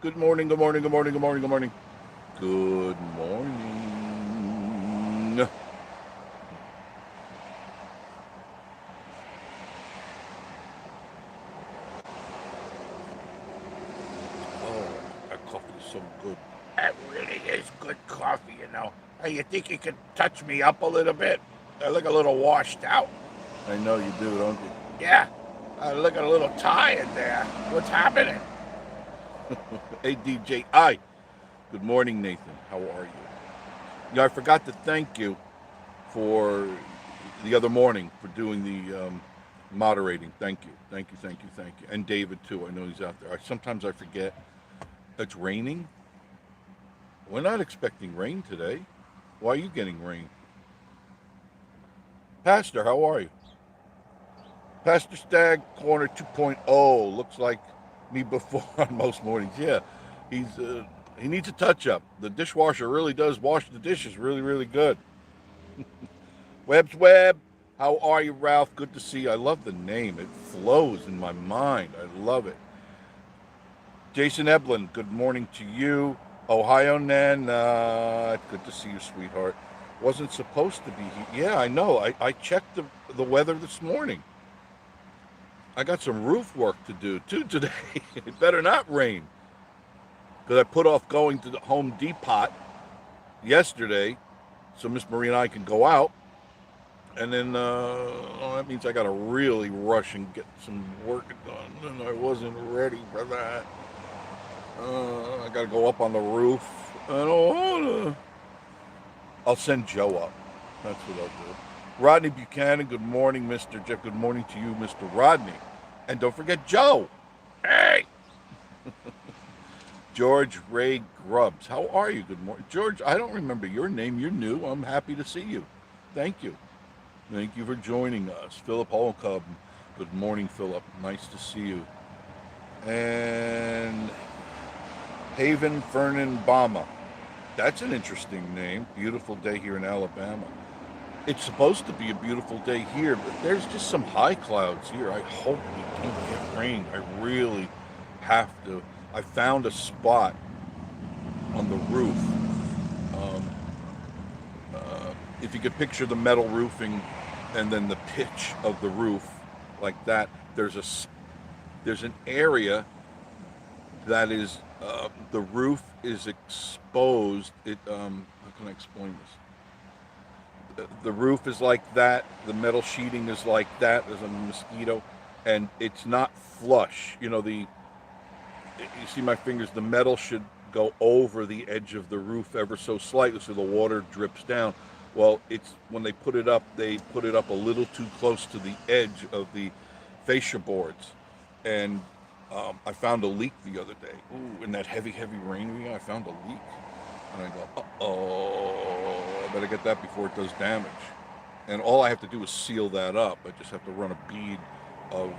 Good morning, good morning, good morning, good morning, good morning. Good morning. Oh, that coffee is so good. That really is good coffee. Hey, you think you could touch me up a little bit? I look a little washed out. I know you do, don't you? Yeah, I look a little tired there. What's happening? Hey, DJ. Hi. Good morning, Nathan. How are you? I forgot to thank you for the other morning for doing the moderating. Thank you, thank you, thank you, thank you, and David too. I know he's out there. Sometimes I forget. It's raining. We're not expecting rain today. Why are you getting rain, Pastor? How are you, Pastor Stag Corner 2.0? Looks like me before on most mornings. Yeah, he needs a touch up. The dishwasher really does wash the dishes really, really good. Webb's Web. How are you, Ralph? Good to see you. I love the name. It flows in my mind. I love it. Jason Eblin, good morning to you. Ohio Nan, good to see you, sweetheart. Wasn't supposed to be here. Yeah, I know. I checked the weather this morning. I got some roof work to do too today. It better not rain. Because I put off going to the Home Depot yesterday so Miss Marie and I can go out. And then that means I got to really rush and get some work done. And I wasn't ready for that. I got to go up on the roof. I don't want to. I'll send Joe up. That's what I'll do. Rodney Buchanan, good morning, Mr. Jeff. Good morning to you, Mr. Rodney. And don't forget Joe. Hey! George Ray Grubbs. How are you? Good morning. George, I don't remember your name. You're new. I'm happy to see you. Thank you. Thank you for joining us. Philip Holcomb. Good morning, Philip. Nice to see you. And Haven Vernon Bama. That's an interesting name. Beautiful day here in Alabama. It's supposed to be a beautiful day here, but there's just some high clouds here. I hope we don't get rain. I really have to. I found a spot on the roof. Um, if you could picture the metal roofing and then the pitch of the roof like that, there's an area that is the roof is exposed. How can I explain this? The roof is like that. The metal sheeting is like that. There's a mosquito, and it's not flush. You see my fingers. The metal should go over the edge of the roof ever so slightly, so the water drips down. Well, it's when they put it up a little too close to the edge of the fascia boards, and I found a leak the other day. Ooh, in that heavy, heavy rain we got, I found a leak. And I go, oh, I better get that before it does damage. And all I have to do is seal that up. I just have to run a bead of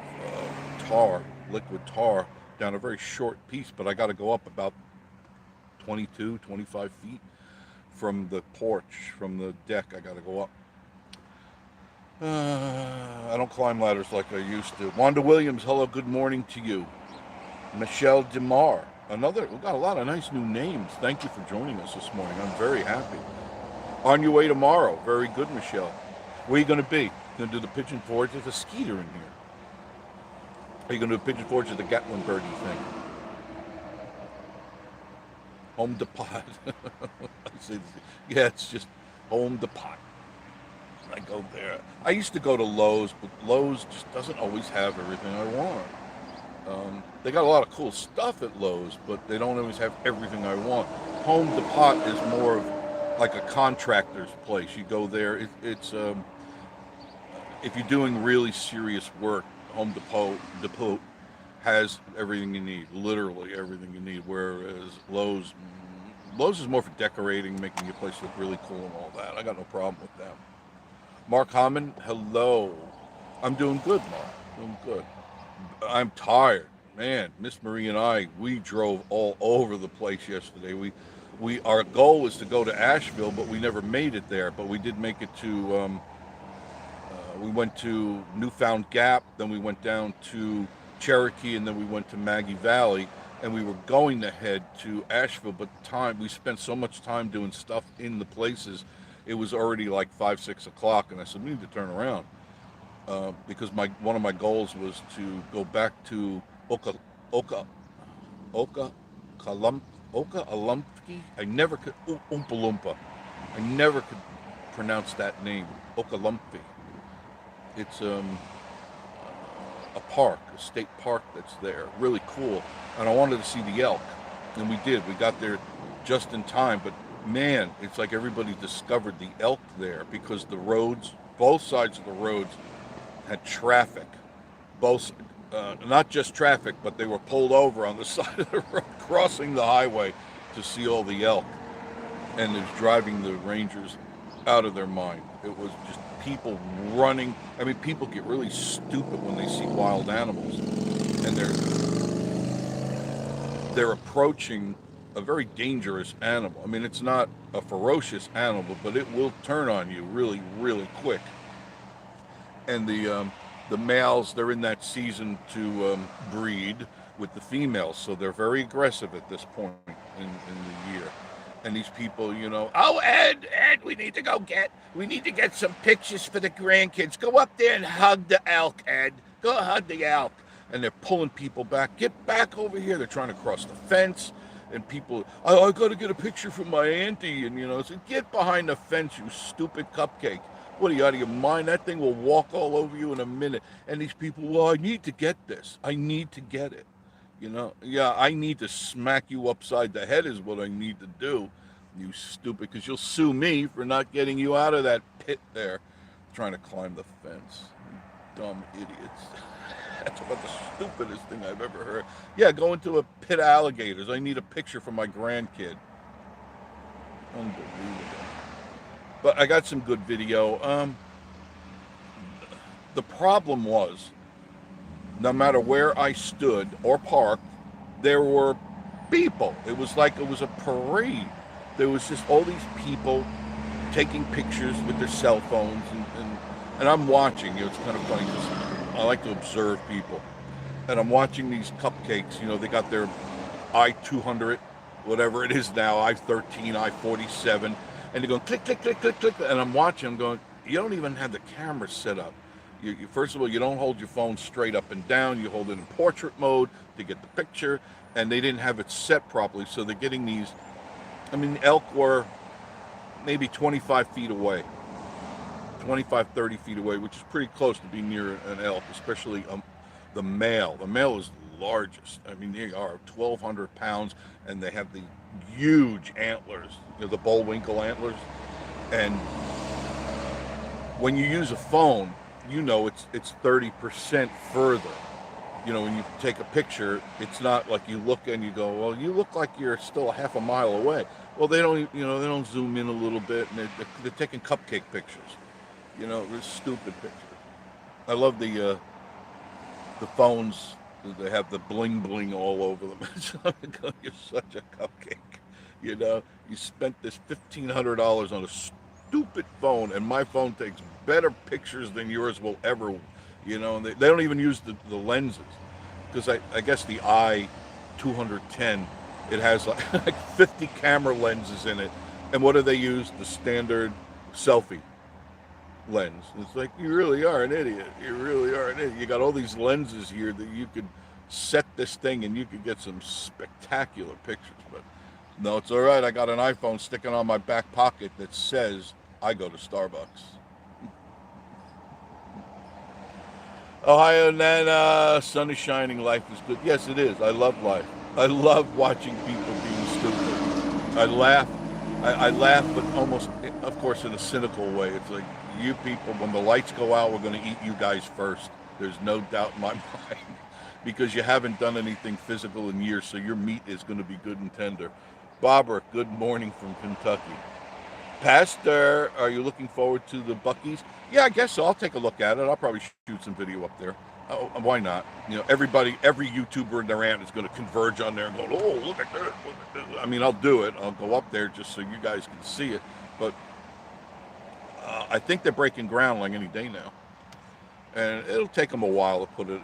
tar, liquid tar, down a very short piece. But I got to go up about 22, 25 feet from the porch, from the deck. I got to go up. I don't climb ladders like I used to. Wanda Williams, hello, good morning to you. Michelle DeMar. We got a lot of nice new names. Thank you for joining us this morning. I'm very happy. On your way tomorrow. Very good, Michelle. Where are you going to be? Going to do the Pigeon Forge? There's a skeeter in here. Are you going to do the Pigeon Forge or the Gatlinburg thing? Home Depot. Yeah, it's just Home Depot. I go there. I used to go to Lowe's, but Lowe's just doesn't always have everything I want. They got a lot of cool stuff at Lowe's, but they don't always have everything I want. Home Depot is more of like a contractor's place. You go there. It's if you're doing really serious work, Home Depot has everything you need, literally everything you need. Whereas Lowe's is more for decorating, making your place look really cool and all that. I got no problem with them. Mark Hammond, hello. I'm doing good, Mark. Doing good. I'm tired, man. Miss Marie and I, we drove all over the place yesterday. Our goal was to go to Asheville, but we never made it there. But we did make it to. We went to Newfound Gap, then we went down to Cherokee, and then we went to Maggie Valley. and we were going to head to Asheville, but we spent so much time doing stuff in the places, it was already like 5, 6 o'clock, and I said we need to turn around because my one of my goals was to go back to Oka Oka Oka Kalum Oka Alumpki. I never could Oompa Loompa. I never could pronounce that name. Okalumpki. It's a park, a state park that's there, really cool. And I wanted to see the elk, and we did. We got there just in time, but man, it's like everybody discovered the elk there because the roads, both sides of the roads, had traffic. Both, not just traffic, but they were pulled over on the side of the road, crossing the highway to see all the elk, and it's driving the rangers out of their mind. It was just people running. I mean, people get really stupid when they see wild animals, and they're approaching a very dangerous animal. I mean, it's not a ferocious animal, but it will turn on you really, really quick. And the males, they're in that season to breed with the females, so they're very aggressive at this point in the year. And these people, oh, Ed, we need to get some pictures for the grandkids. Go up there and hug the elk, Ed. Go hug the elk. And they're pulling people back. Get back over here. They're trying to cross the fence. And people, I got to get a picture from my auntie. And, so get behind the fence, you stupid cupcake. What are you, out of your mind? That thing will walk all over you in a minute. And these people, well, I need to get this. I need to get it. Yeah, I need to smack you upside the head is what I need to do, you stupid, because you'll sue me for not getting you out of that pit there, trying to climb the fence. You dumb idiots. That's about the stupidest thing I've ever heard. Yeah, go into a pit of alligators. I need a picture for my grandkid. Unbelievable. But I got some good video. The problem was, no matter where I stood or parked, there were people. It was like it was a parade. There was just all these people taking pictures with their cell phones, and I'm watching. It's kind of funny because I like to observe people. And I'm watching these cupcakes. They got their I-200, whatever it is now, I-13, I-47, and they're going click, click, click, click, click. And I'm watching, I'm going, you don't even have the camera set up. First of all, you don't hold your phone straight up and down. You hold it in portrait mode to get the picture, and they didn't have it set properly, so they're getting these. I mean, elk were maybe 25 feet away, 25, 30 feet away, which is pretty close to being near an elk, especially the male. The male is the largest. I mean, they are 1,200 pounds, and they have the huge antlers, the bullwinkle antlers. And when you use a phone, it's 30% further. When you take a picture, it's not like you look and you go, well, you look like you're still a half a mile away. Well, they don't zoom in a little bit, and they're taking cupcake pictures. They're stupid pictures. I love the phones. They have the bling bling all over them. You're such a cupcake. You spent this $1,500 on a stupid phone, and my phone takes better pictures than yours will ever. And they don't even use the lenses, because I guess the I-210, it has like 50 camera lenses in it. And what do they use? The standard selfie lens. It's like, you really are an idiot. You really are an idiot. You got all these lenses here that you could set this thing and you could get some spectacular pictures. But no, it's all right. I got an iPhone sticking on my back pocket that says I go to Starbucks. Ohio, Nana, sun is shining, life is good. Yes, it is. I love life. I love watching people being stupid. I laugh, but almost, of course, in a cynical way. It's like, you people, when the lights go out, we're going to eat you guys first. There's no doubt in my mind, because you haven't done anything physical in years, so your meat is going to be good and tender. Barbara, good morning from Kentucky. Pastor, are you looking forward to the Buc-ee's? Yeah, I guess so. I'll take a look at it. I'll probably shoot some video up there. Oh, why not? Every YouTuber and their aunt is going to converge on there and go, oh, look at this. I mean, I'll do it. I'll go up there just so you guys can see it. But I think they're breaking ground like any day now. And it'll take them a while to put it,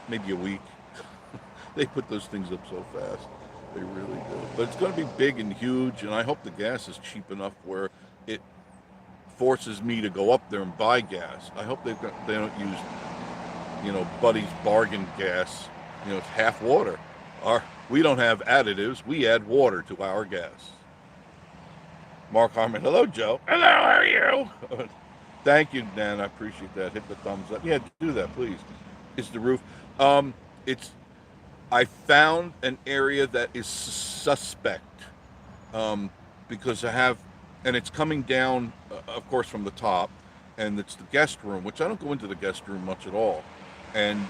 maybe a week. They put those things up so fast. They really do. But it's going to be big and huge, and I hope the gas is cheap enough where it forces me to go up there and buy gas. I hope they don't use, Buddy's bargain gas. It's half water. We don't have additives. We add water to our gas. Mark Harmon, hello, Joe. Hello, how are you? Thank you, Dan. I appreciate that. Hit the thumbs up. Yeah, do that, please. It's the roof. It's. I found an area that is suspect, because and it's coming down, of course, from the top, and it's the guest room, which I don't go into the guest room much at all, and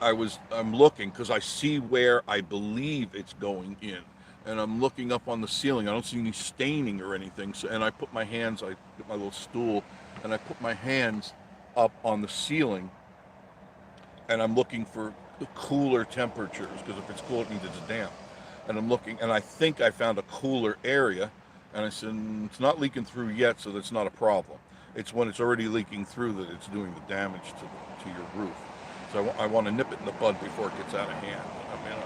I'm looking because I see where I believe it's going in, and I'm looking up on the ceiling. I don't see any staining or anything. So, and I get my little stool, and I put my hands up on the ceiling, and I'm looking for cooler temperatures, because if it's cool, it means it's damp. And I'm looking, and I think I found a cooler area, and I said, it's not leaking through yet, so that's not a problem. It's when it's already leaking through that it's doing the damage to your roof. So I want to nip it in the bud before it gets out of hand. I mean,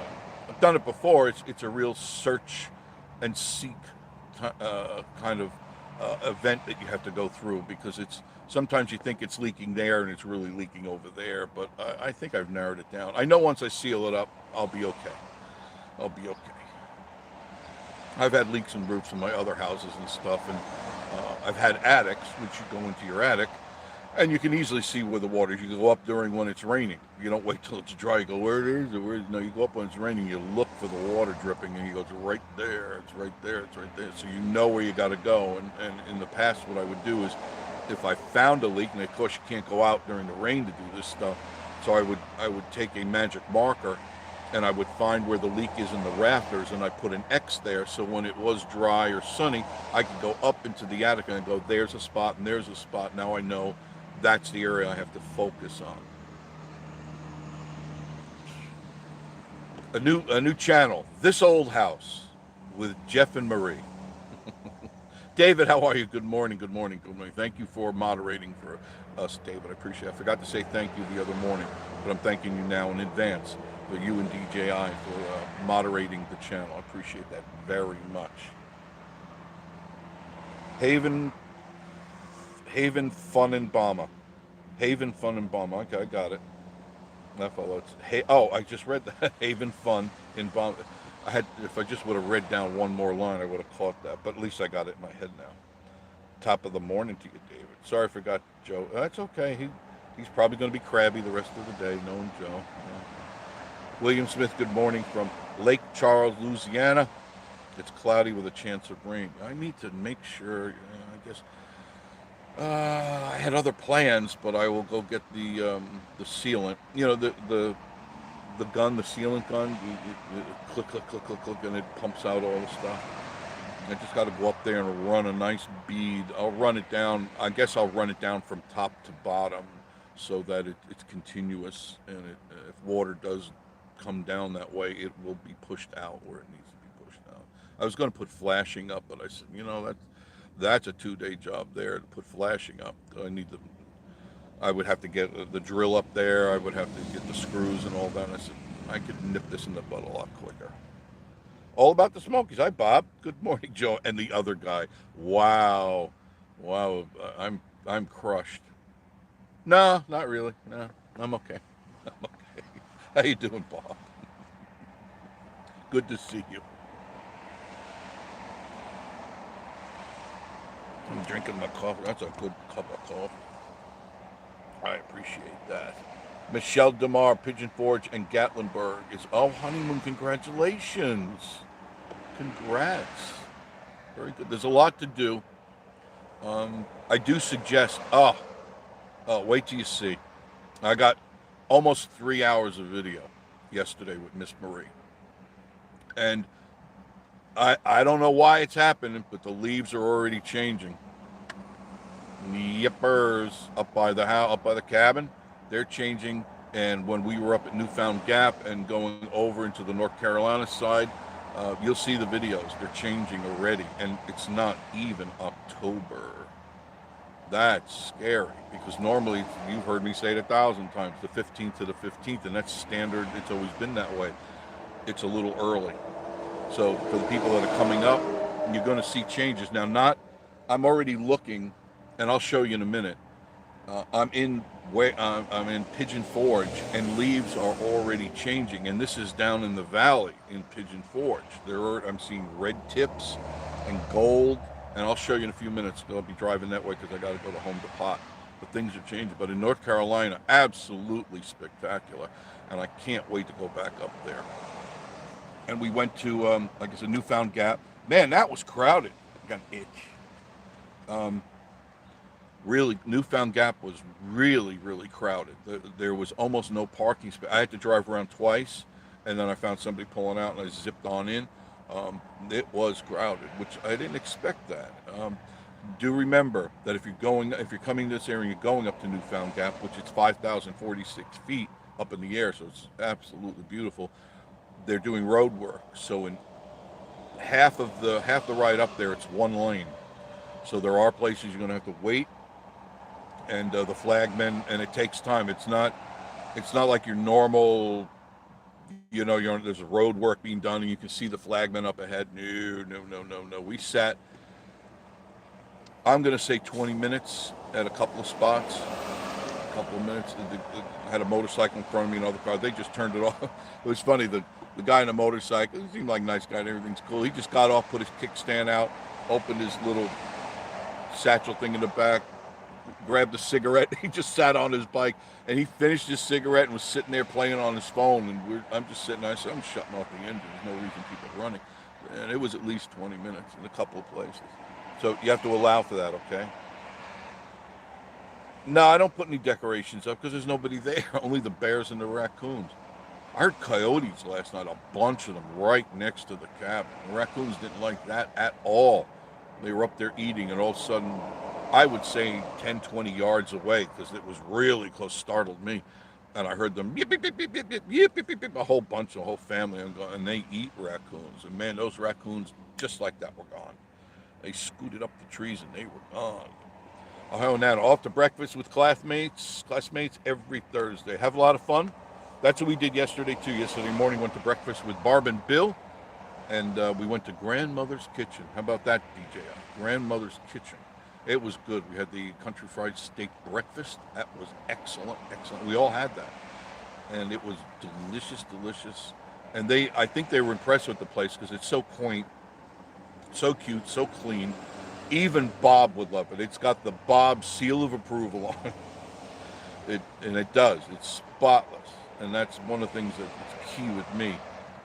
I've done it before. It's a real search and seek kind of event that you have to go through, because sometimes you think it's leaking there and it's really leaking over there. But I think I've narrowed it down. I know once I seal it up, I'll be okay. I'll be okay. I've had leaks in roofs in my other houses and stuff, and I've had attics, which you go into your attic, and you can easily see where the water is. You can go up during when it's raining. You don't wait till it's dry. You go, where it is? No, you go up when it's raining. You look for the water dripping, and you go, it's right there. It's right there. It's right there. So you know where you got to go. And in the past, what I would do is, if I found a leak, and of course you can't go out during the rain to do this stuff, so I would take a magic marker, and I would find where the leak is in the rafters, and I put an X there, so when it was dry or sunny, I could go up into the attic and go, there's a spot and there's a spot. Now I know that's the area I have to focus on. A new channel, This Old House, with Jeff and Marie. David, how are you? Good morning, good morning, good morning. Thank you for moderating for us, David. I appreciate it. I forgot to say thank you the other morning, but I'm thanking you now in advance for you and DJI for moderating the channel. I appreciate that very much. Haven Fun and Bama. Haven Fun and Bama. Okay, I got it. That follows. I just read that. Haven Fun in Bama. If I just would have read down one more line, I would have caught that. But at least I got it in my head now. Top of the morning to you, David. Sorry I forgot Joe. That's okay. He's probably going to be crabby the rest of the day, knowing Joe. Yeah. William Smith, good morning from Lake Charles, Louisiana. It's cloudy with a chance of rain. I need to make sure, I guess, I had other plans, but I will go get the sealant. The gun, the sealant gun. You click, click, click, click, click, and it pumps out all the stuff. I just got to go up there and run a nice bead. I'll run it down. I guess I'll run it down from top to bottom so that it's continuous. And if water does come down that way, it will be pushed out where it needs to be pushed out. I was going to put flashing up, but I said, that's a 2-day job there to put flashing up. I would have to get the drill up there. I would have to get the screws and all that. And I said, I could nip this in the bud a lot quicker. All about the Smokies. Hi, Bob. Good morning, Joe. And the other guy. Wow. I'm crushed. No, not really. No, I'm okay. I'm okay. How you doing, Bob? Good to see you. I'm drinking my coffee. That's a good cup of coffee. I appreciate that. Michelle DeMar, Pigeon Forge, and Gatlinburg is honeymoon. Congratulations. Congrats. Very good. There's a lot to do. I do suggest, wait till you see. I got almost 3 hours of video yesterday with Miss Marie. And I don't know why it's happening, but the leaves are already changing. Yippers up by the house, up by the cabin, they're changing. And when we were up at Newfound Gap and going over into the North Carolina side, you'll see the videos. They're changing already, and it's not even October. That's scary, because normally, you've heard me say it 1,000 times, the 15th to the 15th, and that's standard. It's always been that way. it's a little early. So for the people that are coming up, you're going to see changes. Now, not, I'm already looking, and I'll show you in a minute. I'm in Pigeon Forge, and leaves are already changing. And this is down in the valley in Pigeon Forge. I'm seeing red tips and gold, and I'll show you in a few minutes. I'll be driving that way because I got to go to Home Depot. But things are changing. But in North Carolina, absolutely spectacular, and I can't wait to go back up there. And we went to, like I said, Newfound Gap. Man, that was crowded. I got an itch. Um, really, Newfound Gap was really, really crowded. There was almost no parking space. I had to drive around twice, and then I found somebody pulling out, and I zipped on in. It was crowded, which I didn't expect that. Do remember that if you're coming to this area, and you're going up to Newfound Gap, which is 5,046 feet up in the air, so it's absolutely beautiful. They're doing road work, so in half the ride up there, it's one lane. So there are places you're going to have to wait, and the flagmen, and it takes time. It's not like your normal, there's a road work being done, and you can see the flagmen up ahead. No, no, no, no, no. We sat, I'm going to say 20 minutes at a couple of spots. A couple of minutes. I had a motorcycle in front of me, another car. They just turned it off. It was funny. The guy on the motorcycle, he seemed like a nice guy and everything's cool. He just got off, put his kickstand out, opened his little satchel thing in the back, grabbed a cigarette. He just sat on his bike, and he finished his cigarette and was sitting there playing on his phone. And I'm just sitting there. I said, I'm shutting off the engine. There's no reason to keep it running. And it was at least 20 minutes in a couple of places. So you have to allow for that, okay? No, I don't put any decorations up because there's nobody there. Only the bears and the raccoons. I heard coyotes last night, a bunch of them right next to the cabin. The raccoons didn't like that at all. They were up there eating, and all of a sudden, I would say 10, 20 yards away, because it was really close, startled me. And I heard them, yip, yip, yip, yip, yip, yip, yip, yip, yip, a whole bunch, a whole family, and they eat raccoons. And man, those raccoons, just like that, were gone. They scooted up the trees, and they were gone. Oh, now off to breakfast with classmates every Thursday. Have a lot of fun. That's what we did yesterday, too. Yesterday morning, went to breakfast with Barb and Bill, and we went to Grandmother's Kitchen. How about that, DJ? Grandmother's Kitchen. It was good. We had the country fried steak breakfast. That was excellent, excellent. We all had that, and it was delicious, delicious. And I think they were impressed with the place because it's so quaint, so cute, so clean. Even Bob would love it. It's got the Bob seal of approval on it. And it does. It's spotless. And that's one of the things that's key with me.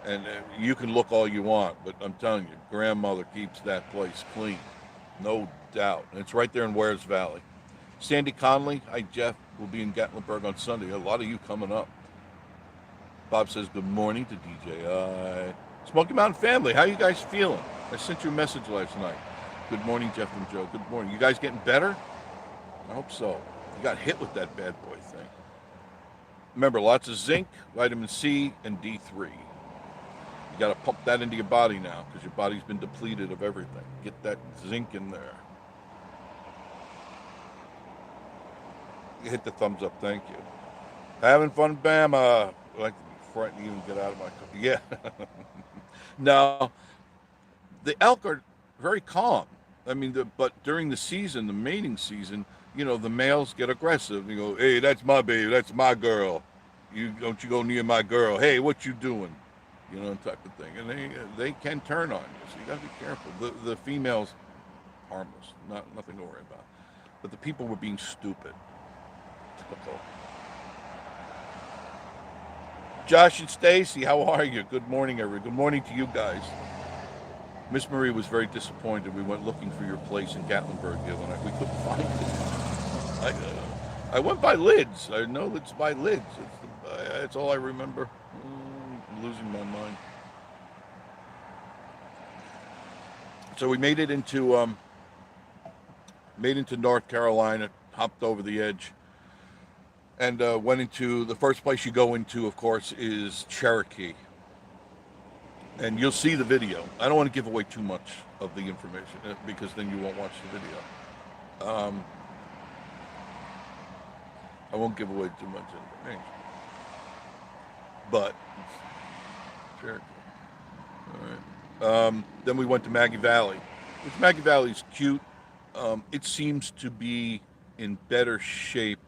And you can look all you want, but I'm telling you, Grandmother keeps that place clean. No doubt. And it's right there in Wares Valley. Sandy Conley, hi Jeff, will be in Gatlinburg on Sunday. A lot of you coming up. Bob says good morning to DJ. Smoky Mountain family, how you guys feeling? I sent you a message last night. Good morning, Jeff and Joe. Good morning. You guys getting better? I hope so. You got hit with that bad boy thing. Remember, lots of zinc, vitamin C, and D3. You got to pump that into your body now because your body's been depleted of everything. Get that zinc in there. You hit the thumbs up. Thank you. Having fun, Bama. I like to be frightened to even get out of my car. Yeah. No, the elk are very calm. I mean, but during the season, the mating season, the males get aggressive. You go, hey, that's my baby, that's my girl. You go near my girl. Hey, what you doing? Type of thing. And they can turn on you, so you got to be careful. The females, harmless, nothing to worry about. But the people were being stupid. Typical. Josh and Stacy, how are you? Good morning, everyone. Good morning to you guys. Miss Marie was very disappointed. We went looking for your place in Gatlinburg the other night. We couldn't find it. I went by Lids. I know it's by Lids. That's all I remember. I'm losing my mind. So we made it into North Carolina, hopped over the edge, and went into the first place you go into, of course, is Cherokee. And you'll see the video. I don't want to give away too much of the information because then you won't watch the video. I won't give away too much information. But Cherokee. All right. Then we went to Maggie Valley, which Maggie Valley is cute. It seems to be in better shape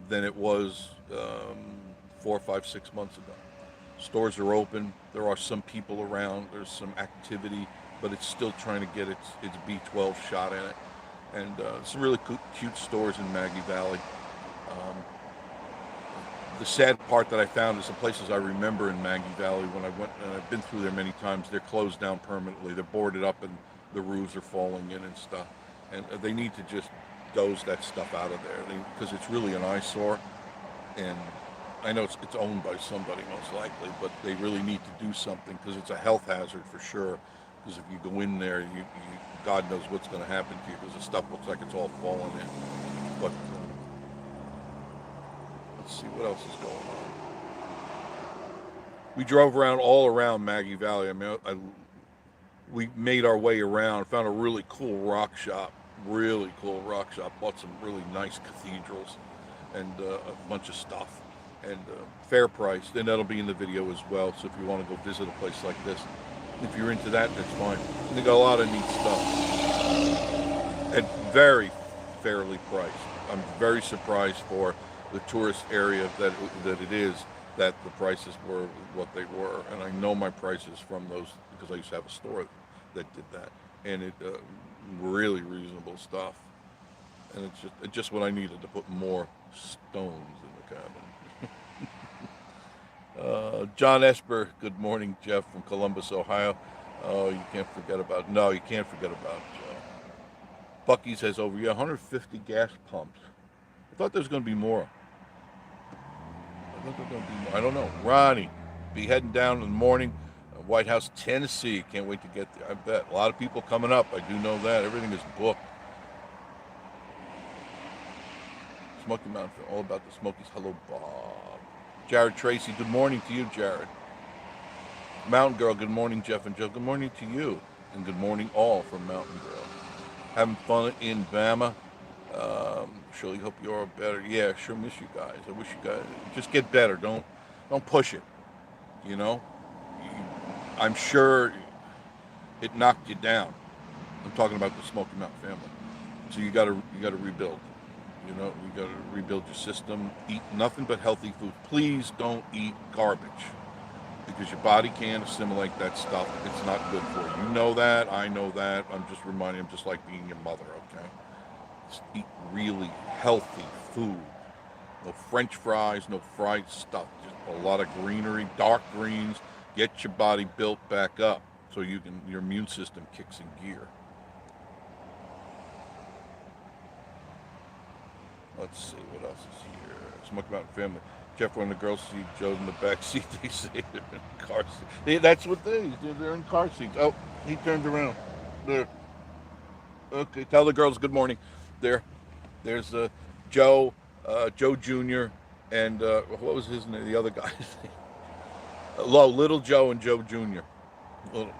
than it was 4, 5, 6 months ago. Stores are open. There are some people around. There's some activity, but it's still trying to get its B12 shot in it. And some really cute stores in Maggie Valley. Um, the sad part that I found is the places I remember in Maggie Valley when I went, and I've been through there many times, they're closed down permanently. They're boarded up and the roofs are falling in and stuff. And they need to just doze that stuff out of there because it's really an eyesore. And I know it's owned by somebody most likely, but they really need to do something because it's a health hazard for sure. Because if you go in there, God knows what's going to happen to you because the stuff looks like it's all falling in. But let's see what else is going on. We drove around all around Maggie Valley. I mean, we made our way around, found a really cool rock shop. Really cool rock shop. Bought some really nice cathedrals and a bunch of stuff. And fair price. Then that'll be in the video as well. So if you want to go visit a place like this, if you're into that, that's fine. And they got a lot of neat stuff. And very fairly priced. I'm very surprised for the tourist area that it is that the prices were what they were. And I know my prices from those because I used to have a store that did that. And it really reasonable stuff. And it's just what I needed to put more stones in the cabin. John Esper, good morning, Jeff from Columbus, Ohio. Oh, you can't forget about, no, you can't forget about Bucky's has over 150 gas pumps. I thought there was going to be more. I don't know. Ronnie, be heading down in the morning, White House, Tennessee. Can't wait to get there. I bet. A lot of people coming up. I do know that. Everything is booked. Smoky Mountain, all about the Smokies. Hello, Bob. Jared Tracy, good morning to you, Jared. Mountain Girl, good morning, Jeff and Joe. Good morning to you. And good morning all from Mountain Girl. Having fun in Bama. Surely hope you're all better. Yeah, sure miss you guys. I wish you guys just get better. Don't push it. You know? I'm sure it knocked you down. I'm talking about the Smoky Mountain family. So you gotta rebuild. You know, you got to rebuild your system. Eat nothing but healthy food. Please don't eat garbage because your body can't assimilate that stuff. It's not good for you. You know that. I know that. I'm just reminding you, just like being your mother, okay? Just eat really healthy food. No French fries, no fried stuff. Just a lot of greenery, dark greens. Get your body built back up so your immune system kicks in gear. Let's see what else is here. Smoky Mountain family. Jeff, when the girls see Joe in the back seat, they say they're in car seats. That's what they're in car seats. Oh, he turned around. There. Okay, tell the girls good morning. There's Joe, Joe Jr. and what was his name? The other guy's name. Little Joe and Joe Jr. Little.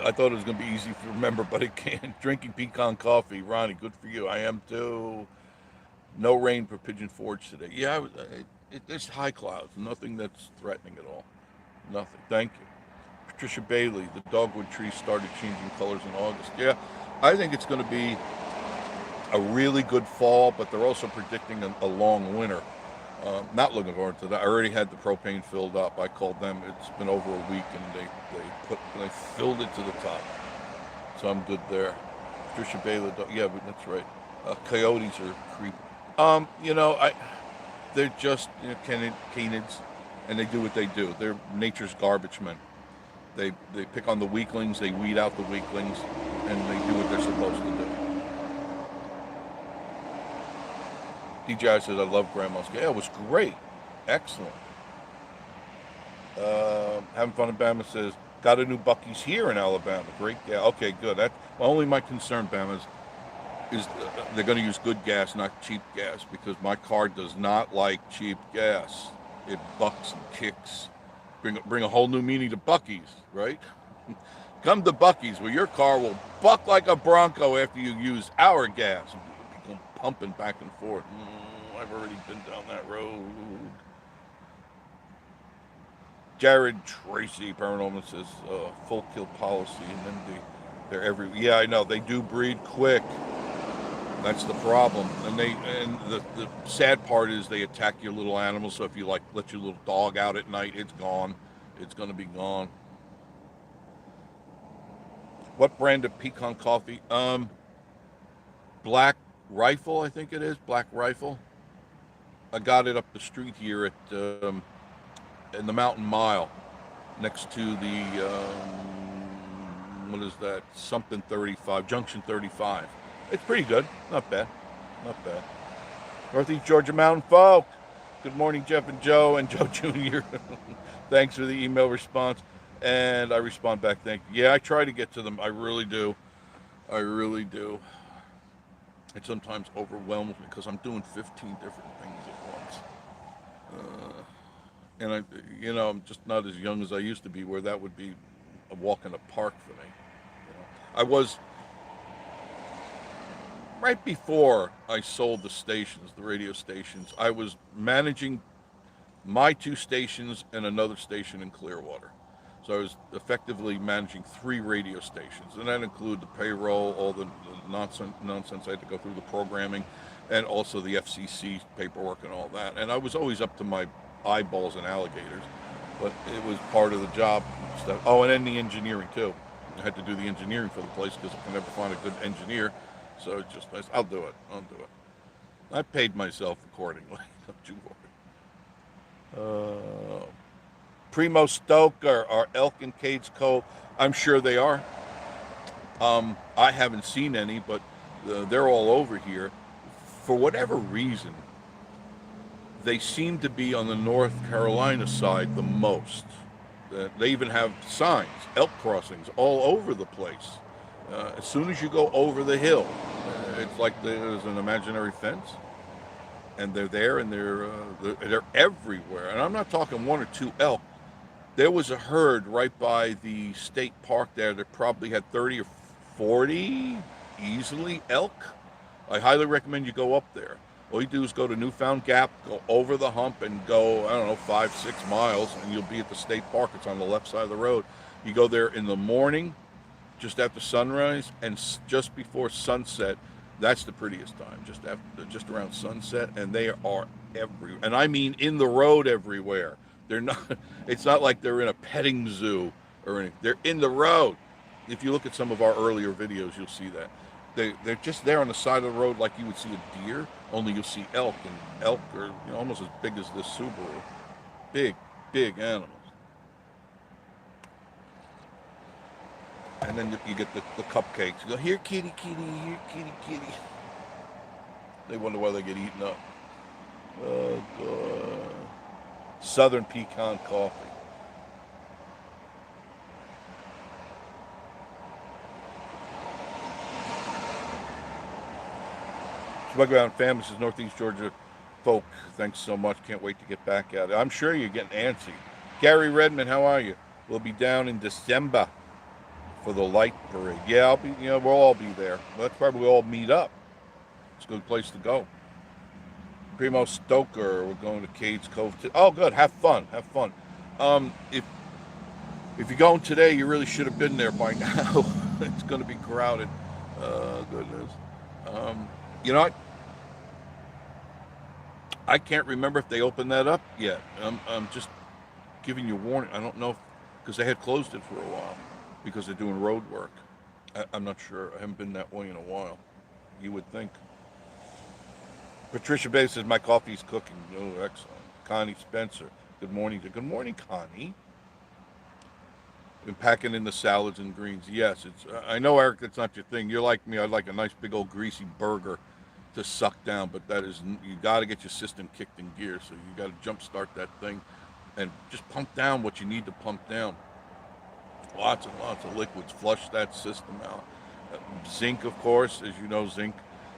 I thought it was going to be easy to remember, but it can't. Drinking pecan coffee. Ronnie, good for you. I am too. No rain for Pigeon Forge today. Yeah, it's high clouds. Nothing that's threatening at all. Nothing. Thank you. Patricia Bailey, the dogwood trees started changing colors in August. Yeah, I think it's going to be a really good fall, but they're also predicting a long winter. Not looking forward to that. I already had the propane filled up. I called them. It's been over a week, and they filled it to the top. So I'm good there. Patricia Bailey, yeah, but that's right. Coyotes are creepy. They're just canids, and they do what they do. They're nature's garbage men. They pick on the weaklings. They weed out the weaklings, and they do what they're supposed to do. DJI says, I love Grandma's. Yeah, it was great. Excellent. Having fun in Bama says, got a new Bucky's here in Alabama. Great. Yeah, okay, good. Only my concern, Bama, is they're going to use good gas, not cheap gas, because my car does not like cheap gas. It bucks and kicks. Bring a whole new meaning to Bucky's, right? Come to Bucky's where your car will buck like a Bronco after you use our gas. Go pumping back and forth. I've already been down that road. Jared Tracy Paranormal says full kill policy, and then they're every. Yeah, I know they do breed quick. That's the problem, and the sad part is they attack your little animals. So if you like let your little dog out at night, it's gone. It's gonna be gone. What brand of pecan coffee? Black Rifle, I think it is. Black Rifle. I got it up the street here at in the Mountain Mile, next to the what is that? Something 35, Junction 35. It's pretty good. Not bad. Not bad. Northeast Georgia Mountain folk. Good morning, Jeff and Joe Jr. Thanks for the email response. And I respond back, thank you. Yeah, I try to get to them. I really do. I really do. It sometimes overwhelms me because I'm doing 15 different things at once. And I'm just not as young as I used to be, where that would be a walk in the park for me. I was right before I sold the stations, the radio stations. I was managing my two stations and another station in Clearwater. So I was effectively managing 3 radio stations, and that included the payroll, all the nonsense I had to go through, the programming, and also the FCC paperwork and all that. And I was always up to my eyeballs in alligators, but it was part of the job stuff. Oh, and then the engineering too. I had to do the engineering for the place because I can never find a good engineer. So it's just, I'll do it. I paid myself accordingly. Don't you worry. Primo Stoke are elk in Cades Cove. I'm sure they are. I haven't seen any, but they're all over here. For whatever reason, they seem to be on the North Carolina side the most. They even have signs, elk crossings, all over the place. As soon as you go over the hill, it's like there's an imaginary fence, and they're there, and they're everywhere. And I'm not talking 1 or 2 elk. There was a herd right by the state park there that probably had 30 or 40 easily elk. I highly recommend you go up there. All you do is go to Newfound Gap, go over the hump, and go, I don't know, 5-6 miles, and you'll be at the state park. It's on the left side of the road. You go there in the morning, just after sunrise, and just before sunset. That's the prettiest time, just around sunset, and they are everywhere. And I mean in the road everywhere. They're not. It's not like they're in a petting zoo or anything. They're in the road. If you look at some of our earlier videos, you'll see that. They're just there on the side of the road like you would see a deer, only you'll see elk, and elk are almost as big as this Subaru. Big animals. And then you get the cupcakes. You go, here kitty, here kitty. They wonder why they get eaten up. Oh, God. Southern pecan coffee. Bugground family says Northeast Georgia folk. Thanks so much. Can't wait to get back at it. I'm sure you're getting antsy. Gary Redmond, how are you? We'll be down in December for the light parade. Yeah, I'll be. We'll all be there. That's probably we'll all meet up. It's a good place to go. Primo Stoker, we're going to Cades Cove. Oh, good. Have fun. If you're going today, you really should have been there by now. It's going to be crowded. Goodness. What? I can't remember if they opened that up yet. I'm just giving you a warning. I don't know because they had closed it for a while because they're doing road work. I'm not sure. I haven't been that way in a while. You would think. Patricia Bay says, my coffee's cooking. Oh, excellent. Connie Spencer. Good morning. Good morning, Connie. Been packing in the salads and greens. Yes, I know, Eric, that's not your thing. You're like me. I'd like a nice big old greasy burger to suck down, but you got to get your system kicked in gear. So you got to jump start that thing and just pump down what you need to pump down. Lots and lots of liquids. Flush that system out. Zinc, of course, as you know, zinc.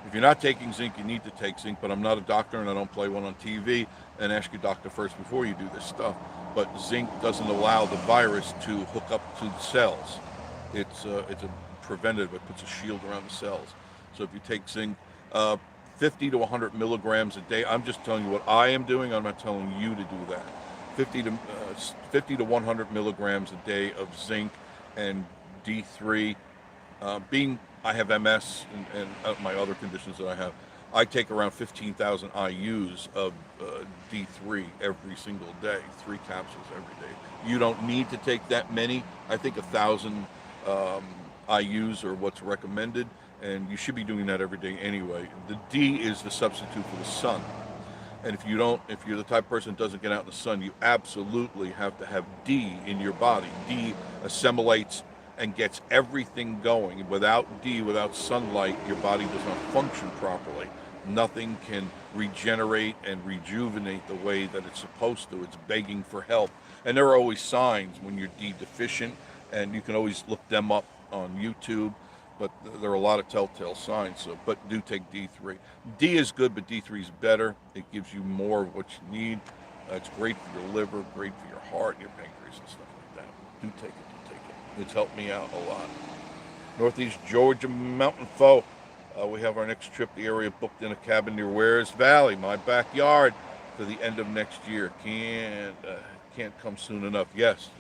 If you're not taking zinc, you need to take zinc, but I'm not a doctor and I don't play one on TV. And ask your doctor first before you do this stuff. But zinc doesn't allow the virus to hook up to the cells. It's a preventative. It puts a shield around the cells. So if you take zinc, 50 to 100 milligrams a day. I'm just telling you what I am doing. I'm not telling you to do that. 50 to 50 to 100 milligrams a day of zinc and D3. Being I have MS and my other conditions that I have, I take around 15,000 IU's of D3 every single day, 3 capsules every day. You don't need to take that many. I think 1,000 IU's are what's recommended, and you should be doing that every day anyway. The D is the substitute for the sun. And if you're the type of person that doesn't get out in the sun, you absolutely have to have D in your body. D assimilates and gets everything going. Without D, without sunlight, your body does not function properly. Nothing can regenerate and rejuvenate the way that it's supposed to. It's begging for help. And there are always signs when you're D deficient, and you can always look them up on YouTube. But there are a lot of telltale signs. So, but do take D3. D is good, but D3 is better. It gives you more of what you need. It's great for your liver, great for your heart, your pancreas, and stuff like that. Do take it. Do take it. It's helped me out a lot. Northeast Georgia Mountain Foe. We have our next trip. The area booked in a cabin near Wares Valley, my backyard, for the end of next year. Can't come soon enough. Yes,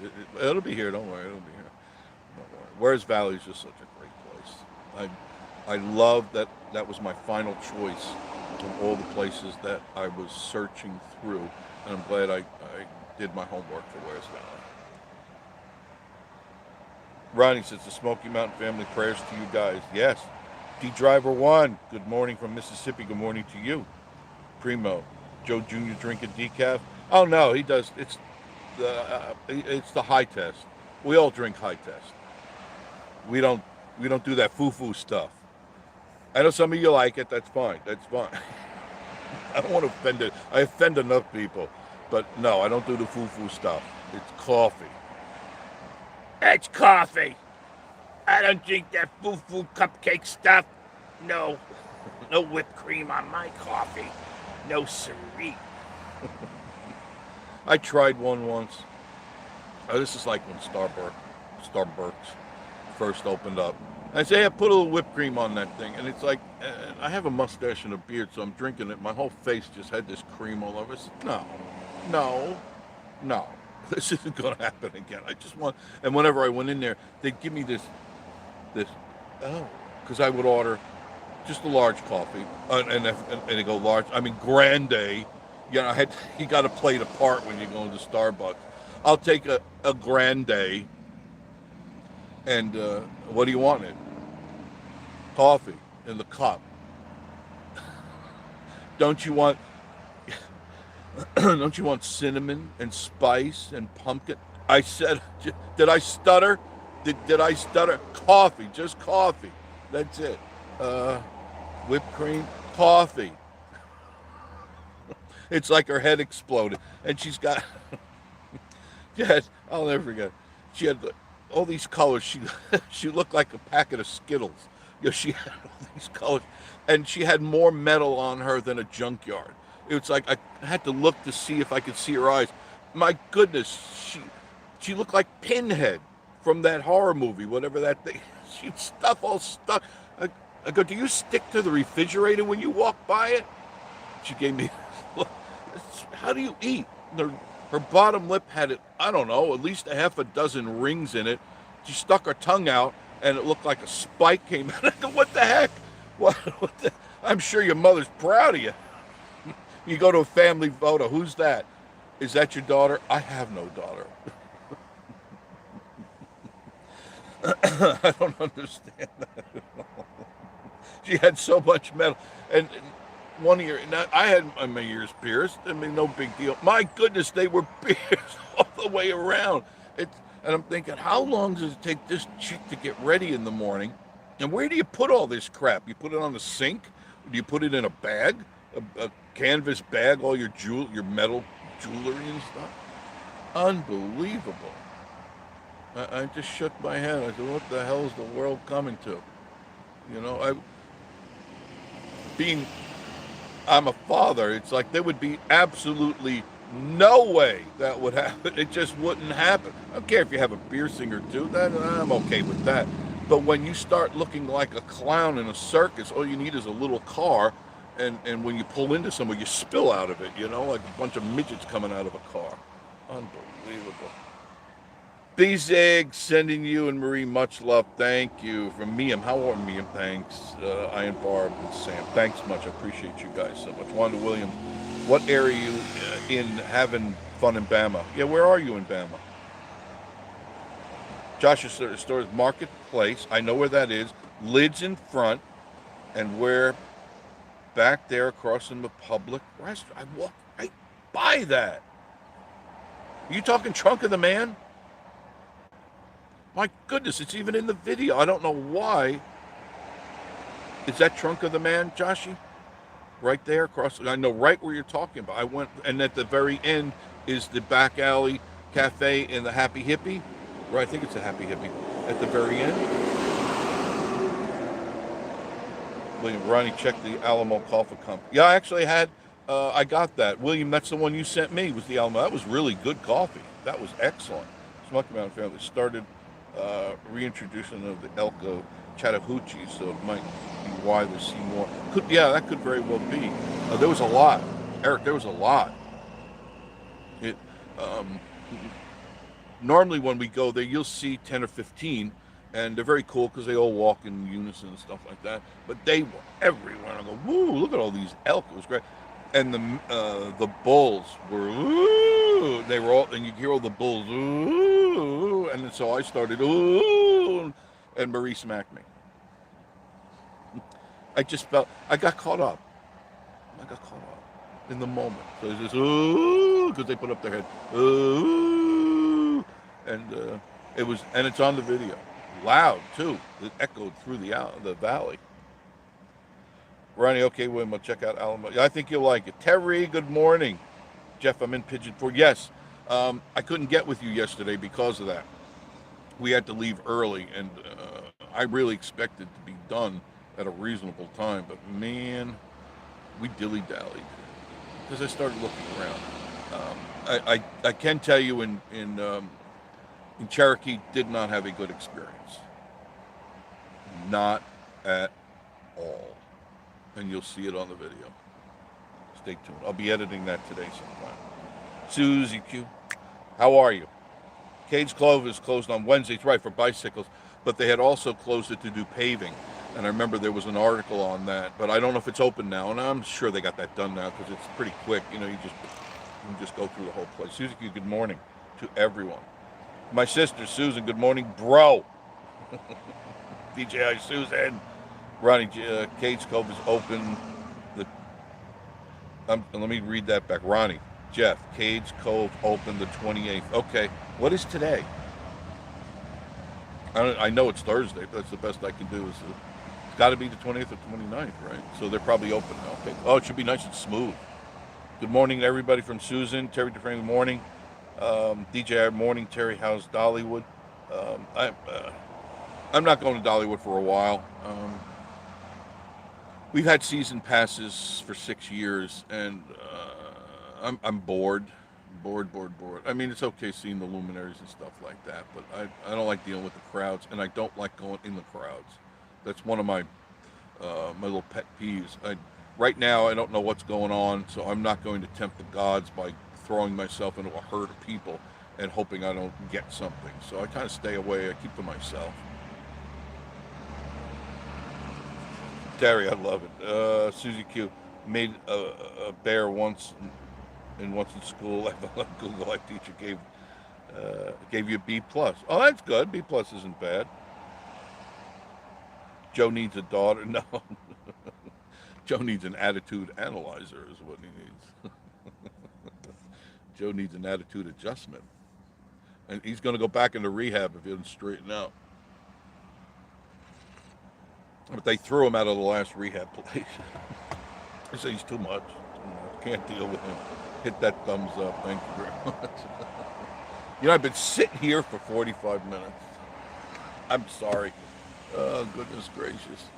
it'll be here. Don't worry, it'll be here. Don't worry. Wares Valley is just such a great place. I love that was my final choice from all the places that I was searching through, and I'm glad I did my homework for Wares Valley. Ronnie says, the Smoky Mountain family prayers to you guys. Yes. D Driver 1, good morning from Mississippi. Good morning to you. Primo, Joe Jr. drinking decaf. Oh no, he does. It's the high test. We all drink high test. We don't do that foo-foo stuff. I know some of you like it. That's fine. That's fine. I don't want to offend it. I offend enough people, but no, I don't do the foo-foo stuff. It's coffee. It's coffee. I don't drink that foo-foo cupcake stuff. No. No whipped cream on my coffee. No siree. I tried one once. This is like when Starbucks first opened up. I say, I put a little whipped cream on that thing. And it's like, I have a mustache and a beard, so I'm drinking it. My whole face just had this cream all over. I said, no. This isn't going to happen again. I just want, and whenever I went in there, they'd give me this, because I would order just a large coffee, and they go large, I mean grande, you got to play the part when you go into Starbucks. I'll take a grande, and what do you want in it? Coffee in the cup. Don't you want cinnamon and spice and pumpkin? I said, did I stutter? Did I stutter? Coffee, just coffee. That's it. Whipped cream, coffee. It's like her head exploded. And she's got, I'll never forget. She had all these colors. She looked like a packet of Skittles. She had all these colors. And she had more metal on her than a junkyard. It's like I had to look to see if I could see her eyes. My goodness, she looked like Pinhead from that horror movie, whatever that thing. She'd stuff all stuck. I go, do you stick to the refrigerator when you walk by it? She gave me, look, how do you eat? Her bottom lip had, I don't know, at least a half a dozen rings in it. She stuck her tongue out, and it looked like a spike came out. I go, what the heck? What I'm sure your mother's proud of you. You go to a family photo. Who's that? Is that your daughter? I have no daughter. I don't understand that at all. She had so much metal. And one ear, I had my ears pierced. I mean, no big deal. My goodness, they were pierced all the way around. And I'm thinking, how long does it take this chick to get ready in the morning? And where do you put all this crap? You put it on the sink? Do you put it in a bag? A canvas bag, all your metal jewelry and stuff? Unbelievable. I just shook my head. I said, what the hell is the world coming to? You know, I'm a father, it's like there would be absolutely no way that would happen. It just wouldn't happen. I don't care if you have a piercing or two, I'm okay with that. But when you start looking like a clown in a circus, all you need is a little car, and when you pull into somewhere, you spill out of it, you know, like a bunch of midgets coming out of a car. Unbelievable. Bezig, sending you and Marie much love. Thank you. From Miam. How are Miam? Thanks. Ian Barb and Sam. Thanks much. I appreciate you guys so much. Wanda Williams. What area are you in having fun in Bama? Yeah, where are you in Bama? Josh's store is Marketplace. I know where that is. Lids in front, and we're back there across from the public restaurant. I walk right by that. Are you talking Trunk of the Man? My goodness, it's even in the video. I don't know why. Is that Trunk of the Man, Joshy? Right there across. I know right where you're talking about. I went, and at the very end is the back alley cafe in the Happy Hippie. Right, I think it's a Happy Hippie. At the very end. William, Ronnie, check the Alamo Coffee Company. Yeah, I actually had, I got that. William, that's the one you sent me, was the Alamo. That was really good coffee. That was excellent. Smoky Mountain family started reintroducing of the Elko Chattahoochee, so it might be why they see more. Yeah, that could very well be. There was a lot, Eric. There was a lot. It normally when we go there, you'll see 10 or 15, and they're very cool because they all walk in unison and stuff like that. But they were everywhere. I go, woo! Look at all these elk. It was great. And the bulls were, ooh, they were all, and you hear all the bulls, ooh, and so I started, ooh, and Marie smacked me. I just felt, I got caught up in the moment. So it's just, ooh, because they put up their head, ooh, and it was, and it's on the video, loud too. It echoed through the valley. Ronnie, okay, William, I'll check out Alamo. I think you'll like it. Terry, good morning. Jeff, I'm in Pigeon Forge. Yes, I couldn't get with you yesterday because of that. We had to leave early, and I really expected to be done at a reasonable time. But man, we dilly-dallied because I started looking around. I can tell you in Cherokee did not have a good experience. Not at all. And you'll see it on the video. Stay tuned. I'll be editing that today sometime. Susie Q, how are you? Cades Clove is closed on Wednesdays, right, for bicycles, but they had also closed it to do paving. And I remember there was an article on that, but I don't know if it's open now, and I'm sure they got that done now because it's pretty quick. You know, you can just go through the whole place. Susie Q, good morning to everyone. My sister, Susan, good morning, bro. DJI Susan. Ronnie, Cades Cove is open. Let me read that back. Ronnie, Jeff, Cades Cove open the 28th. Okay, what is today? I know it's Thursday, but that's the best I can do. It's got to be the 20th or 29th, right? So they're probably open now. Okay. Oh, it should be nice and smooth. Good morning to everybody from Susan. Terry DeFrank, morning. DJ, morning. Terry, how's Dollywood? I'm not going to Dollywood for a while. We've had season passes for 6 years, and I'm bored. I mean, it's okay seeing the luminaries and stuff like that, but I don't like dealing with the crowds, and I don't like going in the crowds. That's one of my little pet peeves. Right now, I don't know what's going on, so I'm not going to tempt the gods by throwing myself into a herd of people and hoping I don't get something. So I kind of stay away. I keep to myself. Terry, I love it. Susie Q made a bear once in school. A Google Life teacher gave you a B plus. Oh, that's good. B plus isn't bad. Joe needs a daughter. No, Joe needs an attitude analyzer is what he needs. Joe needs an attitude adjustment, and he's going to go back into rehab if he doesn't straighten out. But they threw him out of the last rehab place. They say he's too much. Can't deal with him. Hit that thumbs up. Thank you very much. You know, I've been sitting here for 45 minutes. I'm sorry. Oh, goodness gracious.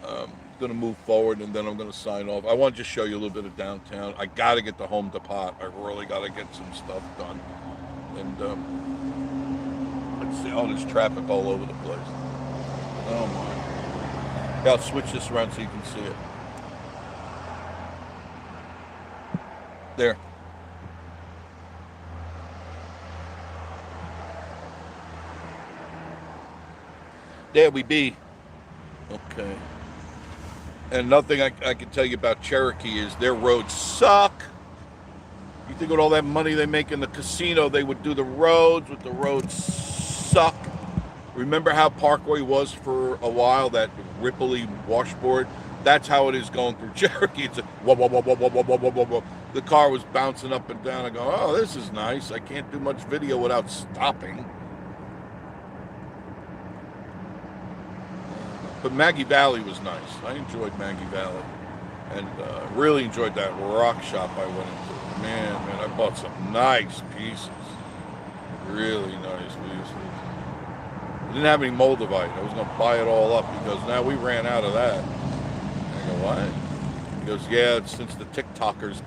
I'm going to move forward, and then I'm going to sign off. I want to just show you a little bit of downtown. I got to get the home depot. I really got to get some stuff done. And let's see. Oh, there's traffic all over the place. Oh, my. Yeah, I'll switch this around so you can see it. There. There we be. Okay. And nothing I can tell you about Cherokee is their roads suck. You think with all that money they make in the casino, they would do the roads, but the roads suck. Remember how Parkway was for a while, that ripply washboard? That's how it is going through Cherokee. It's a whoa, whoa, whoa, whoa, whoa, whoa, whoa, whoa, whoa. The car was bouncing up and down. I go, oh, this is nice. I can't do much video without stopping. But Maggie Valley was nice. I enjoyed Maggie Valley. And really enjoyed that rock shop I went into. Man, I bought some nice pieces. Really nice pieces. I didn't have any Moldavite. I was going to buy it all up because now we ran out of that. I go, what? He goes, yeah, since the TikTokers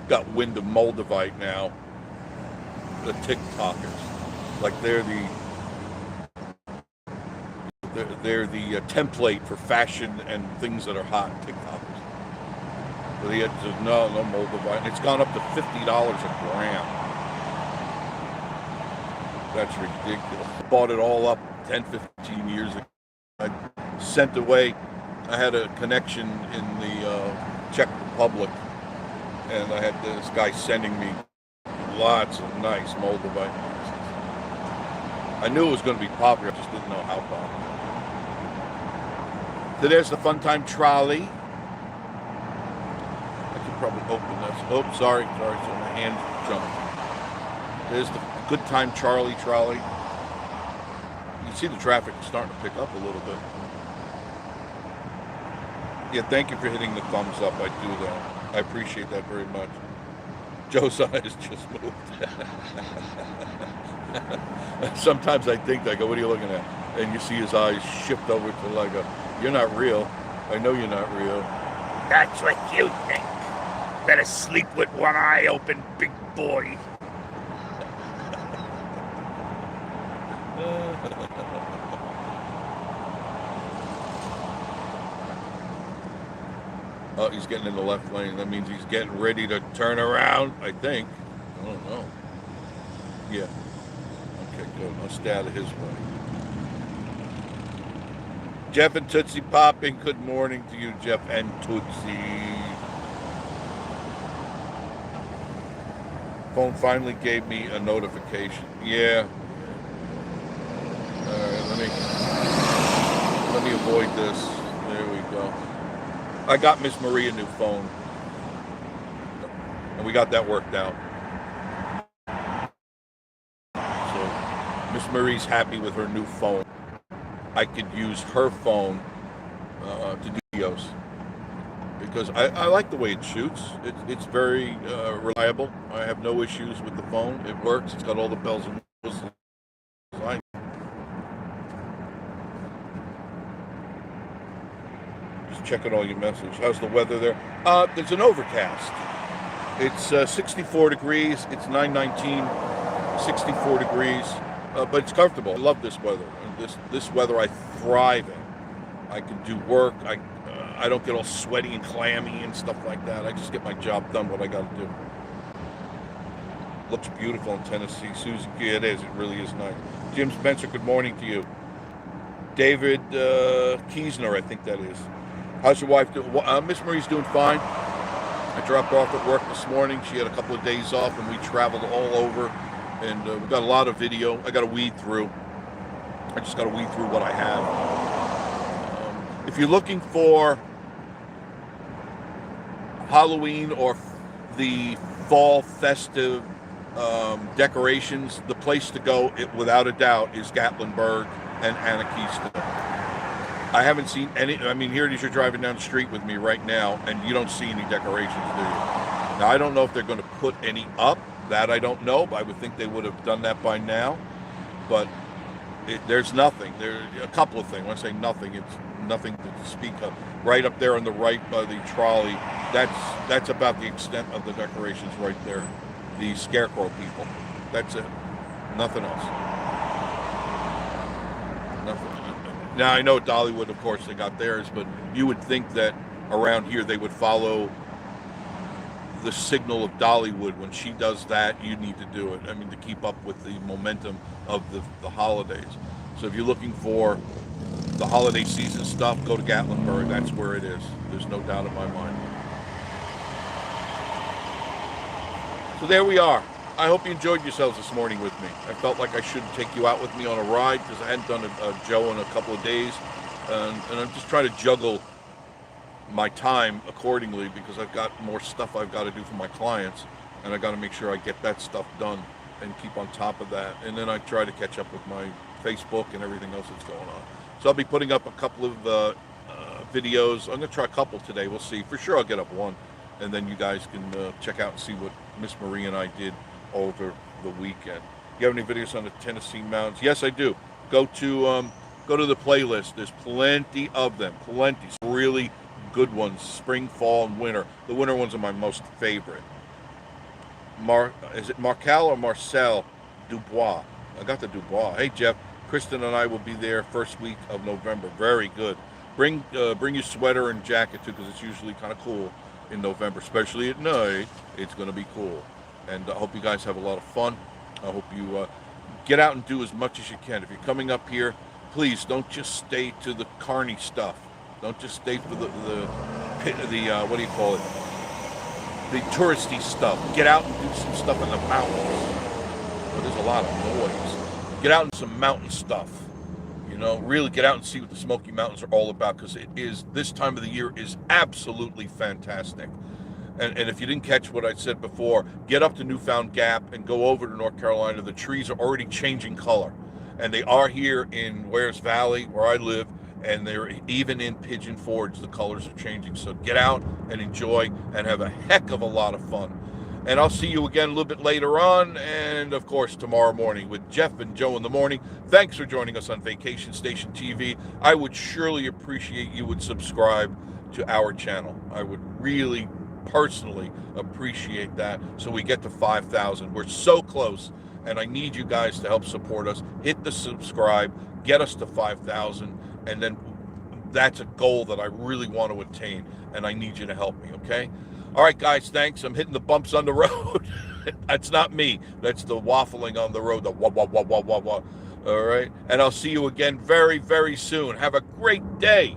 got wind of Moldavite now. The TikTokers. Like they're the template for fashion and things that are hot, TikTokers. So he had to, no Moldavite. It's gone up to $50 a gram. That's ridiculous. Bought it all up 10, 15 years ago. I sent away, I had a connection in the Czech Republic, and I had this guy sending me lots of nice Moldavite. I knew it was going to be popular, I just didn't know how popular. So there's the Fun Time trolley. I could probably open this. Oh, sorry, so my hand jumped. There's the Good Time Charlie trolley. You can see the traffic is starting to pick up a little bit. Yeah, thank you for hitting the thumbs up. I do that. I appreciate that very much. Josiah has just moved. Sometimes I think, I go, what are you looking at? And you see his eyes shift over to like a, you're not real. I know you're not real. That's what you think. Better sleep with one eye open, big boy. Oh, he's getting in the left lane. That means he's getting ready to turn around, I think. I don't know. Yeah. Okay, good. I'll stay out of his way. Jeff and Tootsie popping. Good morning to you, Jeff and Tootsie. Phone finally gave me a notification. Yeah. All right, let me avoid this. There we go. I got Miss Marie a new phone, and we got that worked out. So Miss Marie's happy with her new phone. I could use her phone to do videos because I like the way it shoots. It's very reliable. I have no issues with the phone. It works. It's got all the bells and whistles. Just checking all your messages. How's the weather there? There's an overcast. It's 64 degrees. It's 9:19. 64 degrees. But it's comfortable. I love this weather. This weather I thrive in. I can do work. I don't get all sweaty and clammy and stuff like that. I just get my job done, what I got to do. Looks beautiful in Tennessee. Susie, yeah, it is. It really is nice. Jim Spencer, good morning to you. David Kiesner, I think that is. How's your wife doing? Miss Marie's doing fine. I dropped her off at work this morning. She had a couple of days off, and we traveled all over. And we got a lot of video. I got to weed through. I just got to weed through what I have. If you're looking for Halloween or the fall festive decorations, the place to go, without a doubt, is Gatlinburg and Anakeeston. I haven't seen any. I mean, here it is. You're driving down the street with me right now, and you don't see any decorations, do you? Now, I don't know if they're going to put any up. That I don't know. I would think they would have done that by now, but there's nothing. There's a couple of things. When I say nothing, it's nothing to speak of. Right up there on the right by the trolley, that's about the extent of the decorations right there. The scarecrow people. That's it. Nothing else. Nothing. Now I know Dollywood, of course, they got theirs, but you would think that around here they would follow the signal of Dollywood. When she does that, you need to do it. I mean, to keep up with the momentum of the holidays. So if you're looking for the holiday season stuff, go to Gatlinburg. That's where it is. There's no doubt in my mind. So there we are. I hope you enjoyed yourselves this morning with me. I felt like I should take you out with me on a ride because I hadn't done a Joe in a couple of days. And I'm just trying to juggle my time accordingly because I've got more stuff I've got to do for my clients. And I got to make sure I get that stuff done and keep on top of that. And then I try to catch up with my Facebook and everything else that's going on. So I'll be putting up a couple of videos. I'm going to try a couple today. We'll see. For sure I'll get up one. And then you guys can check out and see what Miss Marie and I did over the weekend. You have any videos on the Tennessee mountains? Yes, I do. Go to the playlist. There's plenty of them. Plenty. Really good ones. Spring, fall, and winter. The winter ones are my most favorite. Is it Marcal or Marcel Dubois? I got the Dubois. Hey, Jeff. Kristen and I will be there first week of November. Very good. Bring your sweater and jacket too, because it's usually kind of cool in November, especially at night. It's going to be cool. And I hope you guys have a lot of fun. I hope you get out and do as much as you can. If you're coming up here, please don't just stay to the carny stuff. Don't just stay for the what do you call it? The touristy stuff. Get out and do some stuff in the mountains. Well, there's a lot of noise. Get out and some mountain stuff. You know, really get out and see what the Smoky Mountains are all about, because it is, this time of the year is absolutely fantastic. And if you didn't catch what I said before, get up to Newfound Gap and go over to North Carolina. The trees are already changing color. And they are here in Wares Valley, where I live, and they're even in Pigeon Forge. The colors are changing. So get out and enjoy and have a heck of a lot of fun. And I'll see you again a little bit later on, and of course tomorrow morning with Jeff and Joe in the morning. Thanks for joining us on Vacation Station TV. I would surely appreciate you would subscribe to our channel. I would really personally appreciate that, so we get to 5,000. We're so close, and I need you guys to help support us. Hit the subscribe, get us to 5,000, and then that's a goal that I really want to attain, and I need you to help me, okay? All right, guys, thanks. I'm hitting the bumps on the road. That's not me. That's the waffling on the road, the wah, wah, wah, wah, wah, wah. All right? And I'll see you again very, very soon. Have a great day.